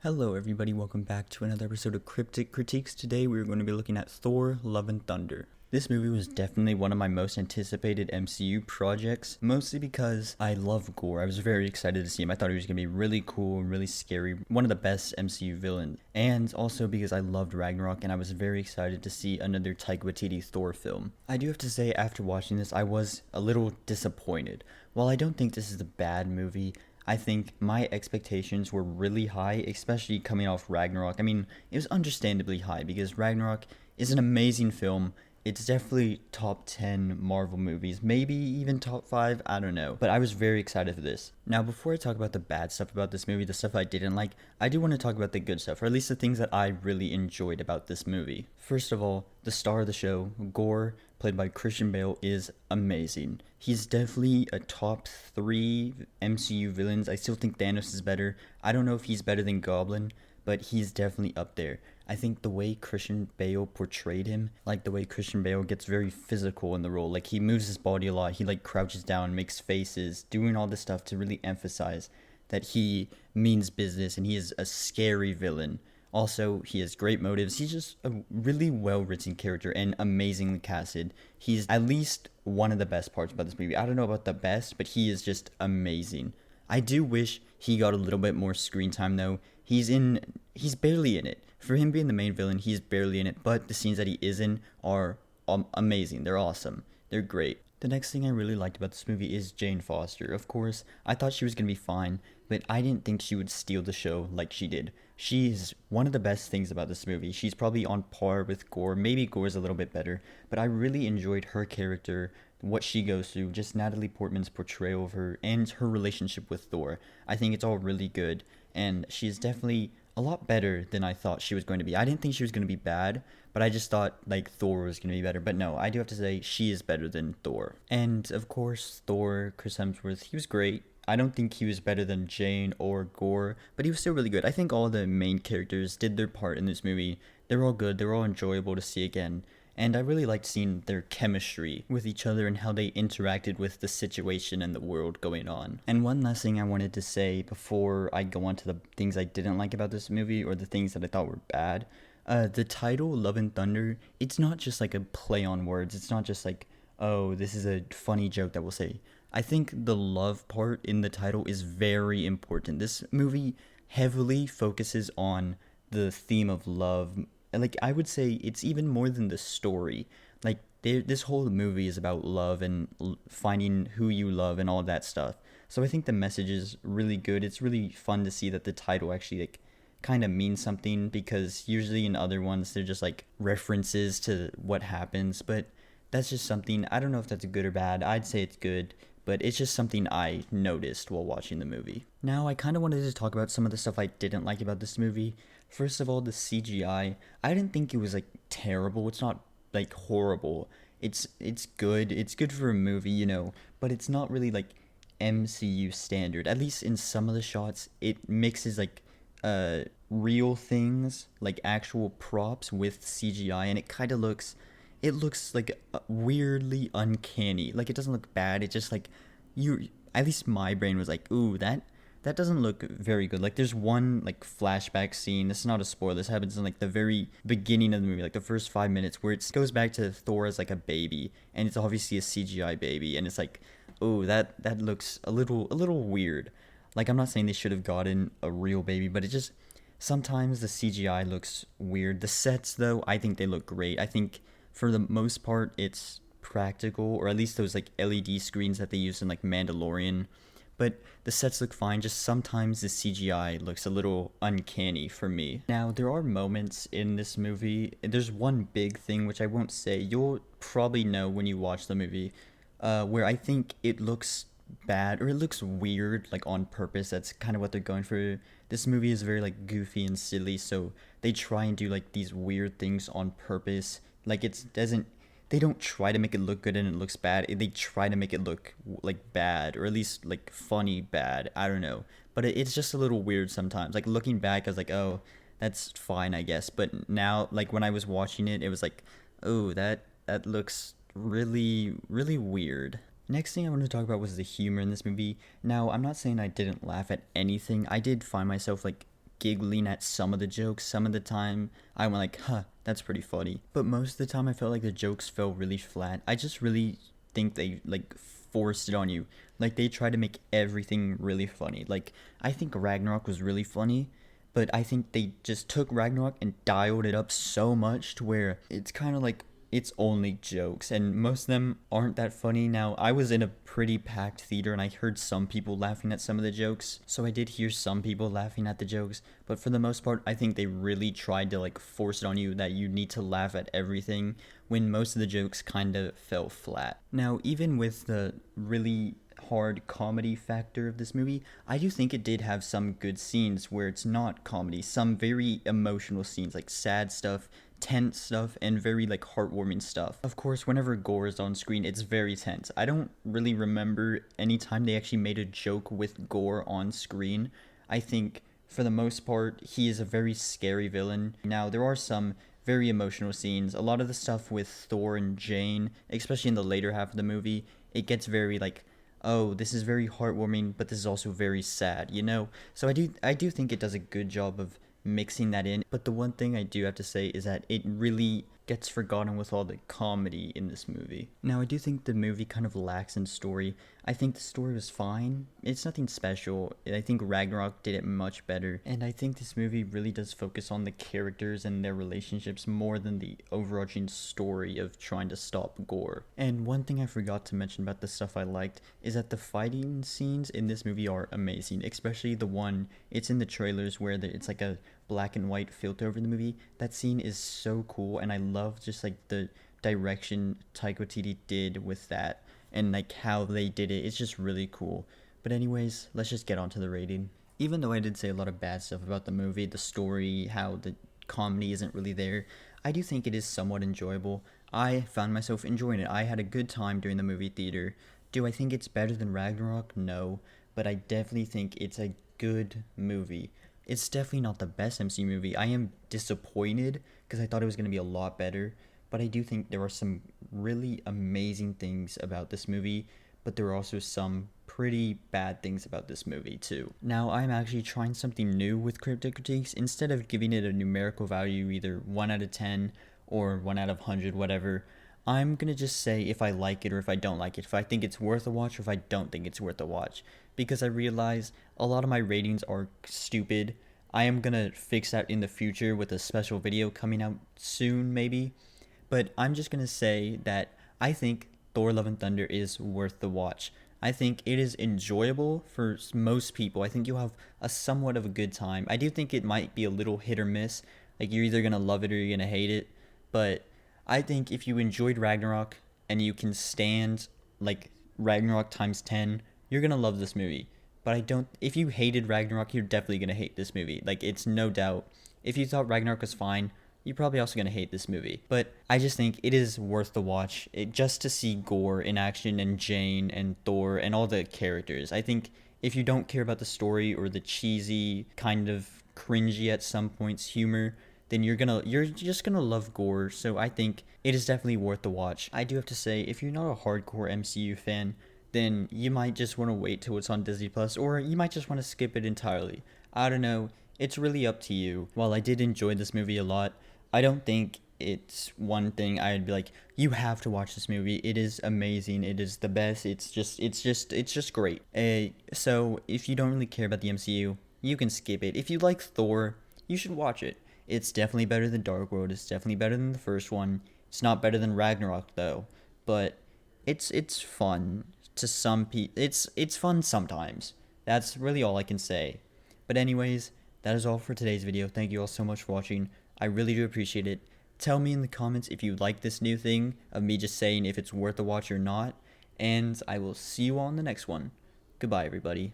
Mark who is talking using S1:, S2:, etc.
S1: Hello everybody, welcome back to another episode of Cryptic Critiques. Today we're going to be looking at Thor Love and Thunder. This movie was definitely one of my most anticipated MCU projects, mostly because I love Gore. I was very excited to see him. I thought he was going to be really cool and really scary, one of the best MCU villains. And also because I loved Ragnarok and I was very excited to see another Taika Waititi Thor film. I do have to say, after watching this, I was a little disappointed. While I don't think this is a bad movie, I think my expectations were really high, especially coming off Ragnarok. I mean, it was understandably high because Ragnarok is an amazing film. It's definitely top 10 Marvel movies, maybe even top 5, I don't know. But I was very excited for this. Now, before I talk about the bad stuff about this movie, the stuff I didn't like, I do want to talk about the good stuff, or at least the things that I really enjoyed about this movie. First of all, the star of the show, Gore, played by Christian Bale, is amazing. He's definitely a top 3 MCU villains. I still think Thanos is better. I don't know if he's better than Goblin, but he's definitely up there. I think the way Christian Bale portrayed him, like the way Christian Bale gets very physical in the role, like he moves his body a lot, he like crouches down, makes faces, doing all this stuff to really emphasize that he means business and he is a scary villain. Also, he has great motives. He's just a really well-written character and amazingly casted. He's at least one of the best parts about this movie. I don't know about the best, but he is just amazing. I do wish he got a little bit more screen time though. He's barely in it. For him being the main villain, he's barely in it, but the scenes that he is in are amazing. They're awesome. They're great. The next thing I really liked about this movie is Jane Foster. Of course, I thought she was going to be fine, but I didn't think she would steal the show like she did. She is one of the best things about this movie. She's probably on par with Gore. Maybe Gore's a little bit better, but I really enjoyed her character, what she goes through, just Natalie Portman's portrayal of her, and her relationship with Thor. I think it's all really good, and she's definitely a lot better than I thought she was going to be. I didn't think she was going to be bad, but I just thought like Thor was going to be better. But no, I do have to say she is better than Thor. And of course, Thor, Chris Hemsworth, he was great. I don't think he was better than Jane or Gore, but he was still really good. I think all the main characters did their part in this movie. They were all good. They were all enjoyable to see again. And I really liked seeing their chemistry with each other and how they interacted with the situation and the world going on. And one last thing I wanted to say before I go on to the things I didn't like about this movie or the things that I thought were bad. The title, Love and Thunder, it's not just like a play on words. It's not just like, oh, this is a funny joke that we'll say. I think the love part in the title is very important. This movie heavily focuses on the theme of love. Like, I would say it's even more than the story. Like, this whole movie is about love and finding who you love and all that stuff. So I think the message is really good. It's really fun to see that the title actually, like, kind of means something, because usually in other ones, they're just, like, references to what happens. But that's just something, I don't know if that's good or bad. I'd say it's good, but it's just something I noticed while watching the movie. Now, I kind of wanted to talk about some of the stuff I didn't like about this movie. First of all, the CGI. I didn't think it was, like, terrible. It's not, like, horrible. It's good. It's good for a movie, you know, but it's not really, like, MCU standard. At least in some of the shots, it mixes, like, real things, like actual props with CGI, and it kind of looks like weirdly uncanny. Like, it doesn't look bad. It just like at least my brain was like, ooh, that doesn't look very good. Like, there's one like flashback scene. This is not a spoiler. This happens in like the very beginning of the movie, like the first 5 minutes, where it goes back to Thor as like a baby, and it's obviously a CGI baby, and it's like, oh, that looks a little weird. Like, I'm not saying they should have gotten a real baby, but it just, sometimes the CGI looks weird. The sets, though, I think they look great. I think for the most part, it's practical, or at least those like LED screens that they use in like Mandalorian. But the sets look fine, just sometimes the CGI looks a little uncanny for me. Now, there are moments in this movie, there's one big thing which I won't say, you'll probably know when you watch the movie, where I think it looks bad, or it looks weird, like on purpose. That's kind of what they're going for. This movie is very like goofy and silly, so they try and do like these weird things on purpose. Like, they don't try to make it look good and it looks bad. They try to make it look like bad, or at least like funny bad. I don't know, but it's just a little weird sometimes. Like, looking back, I was like, oh, that's fine, I guess. But now, like, when I was watching it, it was like, oh, that looks really weird. Next thing I wanted to talk about was the humor in this movie. Now, I'm not saying I didn't laugh at anything. I did find myself like giggling at some of the jokes. Some of the time I went like, huh, that's pretty funny. But most of the time I felt like the jokes fell really flat. I just really think they like forced it on you. Like they tried to make everything really funny. Like I think Ragnarok was really funny, but I think they just took Ragnarok and dialed it up so much to where it's kind of like it's only jokes, and most of them aren't that funny. Now, I was in a pretty packed theater and I heard some people laughing at some of the jokes, so I did hear some people laughing at the jokes, but for the most part, I think they really tried to like force it on you that you need to laugh at everything when most of the jokes kind of fell flat. Now, even with the really hard comedy factor of this movie, I do think it did have some good scenes where it's not comedy, some very emotional scenes, like sad stuff, tense stuff, and very like heartwarming stuff. Of course, whenever gore is on screen, it's very tense. I don't really remember any time they actually made a joke with gore on screen. I think for the most part, he is a very scary villain. Now, there are some very emotional scenes. A lot of the stuff with Thor and Jane, especially in the later half of the movie, it gets very like, oh, this is very heartwarming, but this is also very sad, you know? So I do think it does a good job of mixing that in, but the one thing I do have to say is that it really gets forgotten with all the comedy in this movie. Now, I do think the movie kind of lacks in story. I think the story was fine. It's nothing special. I think Ragnarok did it much better. And I think this movie really does focus on the characters and their relationships more than the overarching story of trying to stop gore. And one thing I forgot to mention about the stuff I liked is that the fighting scenes in this movie are amazing, especially the one, it's in the trailers where it's like a black and white filter over the movie. That scene is so cool, and I love just like the direction Taika Waititi did with that and like how they did it. It's just really cool. But anyways, let's just get on to the rating. Even though I did say a lot of bad stuff about the movie, the story, how the comedy isn't really there, I do think it is somewhat enjoyable. I found myself enjoying it. I had a good time during the movie theater. Do I think it's better than Ragnarok? No, but I definitely think it's a good movie. It's definitely not the best MCU movie. I am disappointed because I thought it was going to be a lot better, but I do think there are some really amazing things about this movie, but there are also some pretty bad things about this movie too. Now, I'm actually trying something new with Cryptic Critiques. Instead of giving it a numerical value, either 1 out of 10 or 1 out of 100, whatever, I'm going to just say if I like it or if I don't like it, if I think it's worth a watch or if I don't think it's worth a watch. Because I realize a lot of my ratings are stupid. I am going to fix that in the future with a special video coming out soon, maybe. But I'm just going to say that I think Thor Love and Thunder is worth the watch. I think it is enjoyable for most people. I think you'll have a somewhat of a good time. I do think it might be a little hit or miss. Like you're either going to love it or you're going to hate it. But I think if you enjoyed Ragnarok and you can stand like Ragnarok times 10, you're going to love this movie. But if you hated Ragnarok, you're definitely going to hate this movie. Like, it's no doubt. If you thought Ragnarok was fine, you're probably also going to hate this movie. But I just think it is worth the watch, just to see Gore in action and Jane and Thor and all the characters. I think if you don't care about the story or the cheesy, kind of cringy at some points humor, then you're just gonna love Gore. So I think it is definitely worth the watch. I do have to say, if you're not a hardcore MCU fan, then you might just want to wait till it's on Disney Plus, or you might just want to skip it entirely. I don't know. It's really up to you. While I did enjoy this movie a lot, I don't think it's one thing I'd be like, you have to watch this movie. It is amazing. It is the best. It's just great. So if you don't really care about the MCU, you can skip it. If you like Thor, you should watch it. It's definitely better than Dark World. It's definitely better than the first one. It's not better than Ragnarok though, but it's fun to some people. It's fun sometimes. That's really all I can say. But anyways, that is all for today's video. Thank you all so much for watching. I really do appreciate it. Tell me in the comments if you like this new thing of me just saying if it's worth a watch or not, and I will see you all in the next one. Goodbye, everybody.